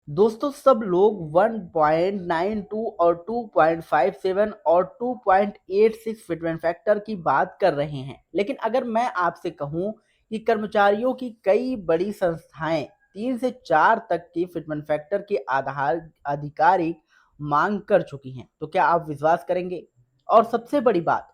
दोस्तों सब लोग 1.92 और 2.57 और 2.86 फिटमेंट फैक्टर की बात कर रहे हैं, लेकिन अगर मैं आपसे कहूं कि कर्मचारियों की कई बड़ी संस्थाएं 3 से 4 तक की फिटमेंट फैक्टर के आधार आधिकारिक मांग कर चुकी हैं, तो क्या आप विश्वास करेंगे? और सबसे बड़ी बात,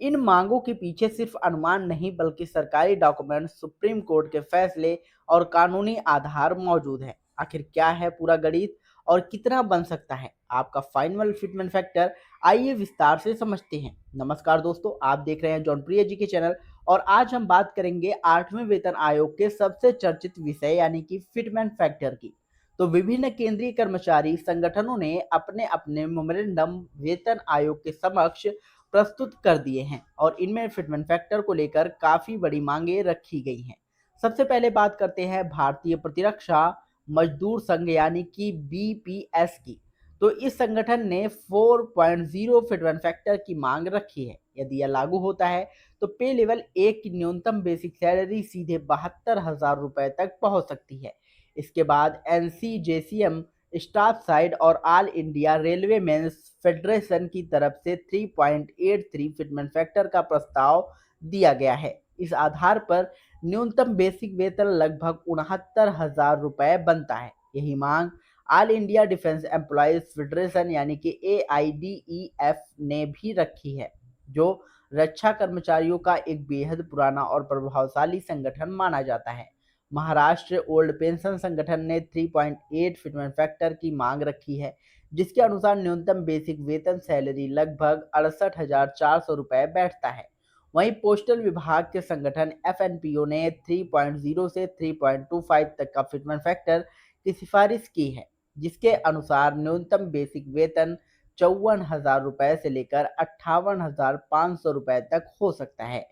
इन मांगों के पीछे सिर्फ अनुमान नहीं बल्कि सरकारी डॉक्यूमेंट, सुप्रीम कोर्ट के फैसले और कानूनी आधार मौजूद है। आखिर क्या है पूरा गणित और कितना बन सकता है आपका फाइनल फिटमेंट फैक्टर? आइए विस्तार से समझते हैं। नमस्कार दोस्तों, आप देख रहे हैं जॉनप्रिय जी के चैनल और आज हम बात करेंगे 8वें वेतन आयोग के सबसे चर्चित विषय यानी कि फिटमेंट फैक्टर की। तो विभिन्न केंद्रीय कर्मचारी संगठनों ने अपने अपने मेमोरेंडम वेतन आयोग के समक्ष प्रस्तुत कर दिए हैं और इनमें फिटमेंट फैक्टर को लेकर काफी बड़ी मांगे रखी गई हैं। सबसे पहले बात करते हैं भारतीय प्रतिरक्षा मजदूर संघ यानी कि बीपीएस की। तो इस संगठन ने 4.0 फिटमेंट फैक्टर की मांग रखी है। यदि यह लागू होता है तो पे लेवल 1 की न्यूनतम बेसिक सैलरी सीधे 72,000 रुपए तक पहुंच सकती है। इसके बाद एनसीजेसीएम, स्टाफ साइड और all India railway men's federation की तरफ से 3.83 फिटमेंट फैक्टर का प्रस्ताव दिया गया है। इस आधार पर न्यूनतम बेसिक वेतन लगभग 69,000 रुपए बनता है। यही मांग all India defence employees federation यानी कि AIDEF ने भी रखी है, जो रक्षा कर्मचारियों का एक बेहद पुराना और प्रभावशाली संगठन माना जाता है। महाराष्ट्र ओल्ड पेंशन संगठन ने 3.8 फिटमेंट फैक्टर की मांग रखी है, जिसके अनुसार न्यूनतम बेसिक वेतन सैलरी लगभग 68,400 रुपए बैठता है। वहीं पोस्टल विभाग के संगठन FNPO ने 3.0 से 3.25 तक का फिटमेंट फैक्टर की सिफारिश की है, जिसके अनुसार न्यूनतम बेसिक वेतन 54,000 रुपए से लेकर 58,500 रुपए तक हो सकता है।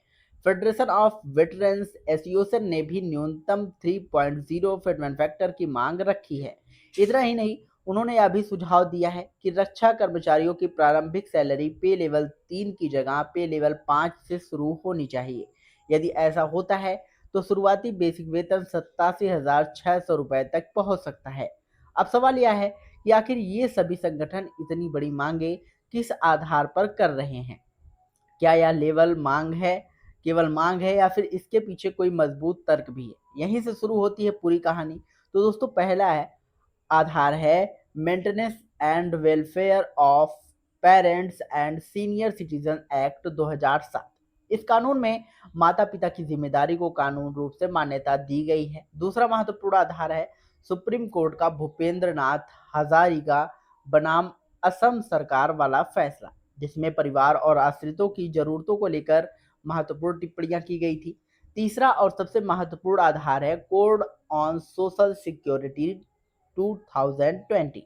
फेडरेशन ऑफ वेटरन्स एसोसिएशन ने भी न्यूनतम 3.0 फिटमेंट फैक्टर की मांग रखी है। इतना ही नहीं, उन्होंने यह भी सुझाव दिया है कि रक्षा कर्मचारियों की प्रारंभिक सैलरी पे लेवल 3 की जगह पे लेवल 5 से शुरू होनी चाहिए। यदि ऐसा होता है तो शुरुआती बेसिक वेतन 87,600 रुपए तक पहुंच सकता है। अब सवाल यह है कि आखिर ये सभी संगठन इतनी बड़ी मांगे किस आधार पर कर रहे हैं? क्या यह लेवल मांग है, केवल मांग है, या फिर इसके पीछे कोई मजबूत तर्क भी है? यहीं से शुरू होती है पूरी कहानी। तो दोस्तों पहला है आधार है maintenance and welfare of parents and senior citizen act 2007। इस कानून में माता पिता की जिम्मेदारी को कानून रूप से मान्यता दी गई है। दूसरा महत्वपूर्ण आधार है सुप्रीम कोर्ट का भूपेंद्र नाथ हजारिका बनाम असम सरकार वाला फैसला, जिसमें परिवार और आश्रितों की जरूरतों को लेकर महत्वपूर्ण टिप्पणियां की गई थी। तीसरा और सबसे महत्वपूर्ण आधार है कोड ऑन सोशल सिक्योरिटी 2020।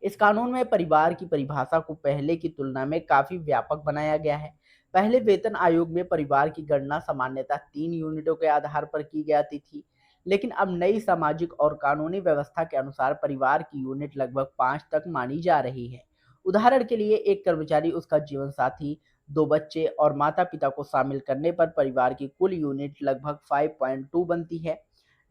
इस कानून में परिवार की परिभाषा को पहले की तुलना में काफी व्यापक बनाया गया है। पहले वेतन आयोग में परिवार की गणना सामान्यतः 3 यूनिटों के आधार पर की जाती थी, लेकिन अब नई सामाजिक और कानूनी व्यवस्था के अनुसार परिवार की यूनिट लगभग 5 तक मानी जा रही है। उदाहरण के लिए एक कर्मचारी, उसका जीवन साथी, 2 बच्चे और माता पिता को शामिल करने पर परिवार की कुल यूनिट लगभग 5.2 बनती है,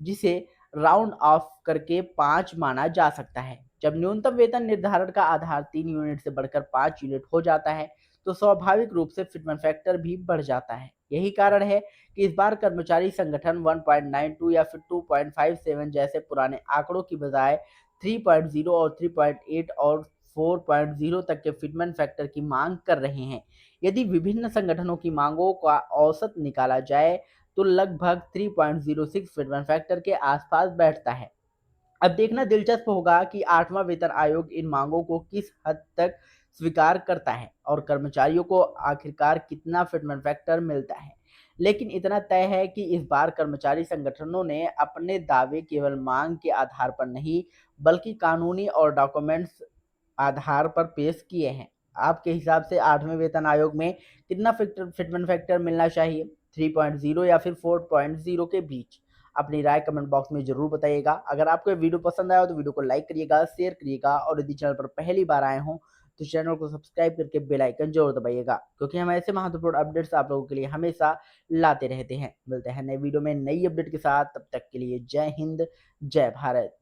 जिसे राउंड ऑफ करके 5 माना जा सकता है। जब न्यूनतम वेतन निर्धारण का आधार 3 यूनिट से बढ़कर 5 यूनिट हो जाता है तो स्वाभाविक रूप से फिटमेंट फैक्टर भी बढ़ जाता है। यही कारण है कि इस बार कर्मचारी संगठन 1.92 या फिर 2.57 जैसे पुराने आंकड़ों की बजाय 3.0 और 3.8 और 4.0 तक के फिटमेंट फैक्टर की मांग कर रहे हैं। यदि विभिन्न संगठनों की मांगों का औसत निकाला जाए तो लगभग 3.06 फिटमेंट फैक्टर के आसपास बैठता है। अब देखना दिलचस्प होगा कि 8वां वेतन आयोग इन मांगों को किस हद तक स्वीकार करता है और कर्मचारियों को आखिरकार कितना फिटमेंट फैक्टर मिलता है। लेकिन इतना तय है कि इस बार कर्मचारी संगठनों ने अपने दावे केवल मांग के आधार पर नहीं बल्कि कानूनी और डॉक्यूमेंट्स आधार पर पेश किए हैं। आपके हिसाब से 8वें वेतन आयोग में कितना फिटमेंट फैक्टर मिलना चाहिए? 3.0 या फिर 4.0 के बीच? अपनी राय कमेंट बॉक्स में जरूर बताइएगा। अगर आपको ये वीडियो पसंद आया हो तो वीडियो को लाइक करिएगा, शेयर करिएगा और यदि चैनल पर पहली बार आए हों तो चैनल को सब्सक्राइब करके बेल आइकन जरूर दबाइएगा, क्योंकि हम ऐसे महत्वपूर्ण अपडेट्स आप लोगों के लिए हमेशा लाते रहते हैं। मिलते हैं नए वीडियो में नई अपडेट के साथ, तब तक के लिए जय हिंद, जय भारत।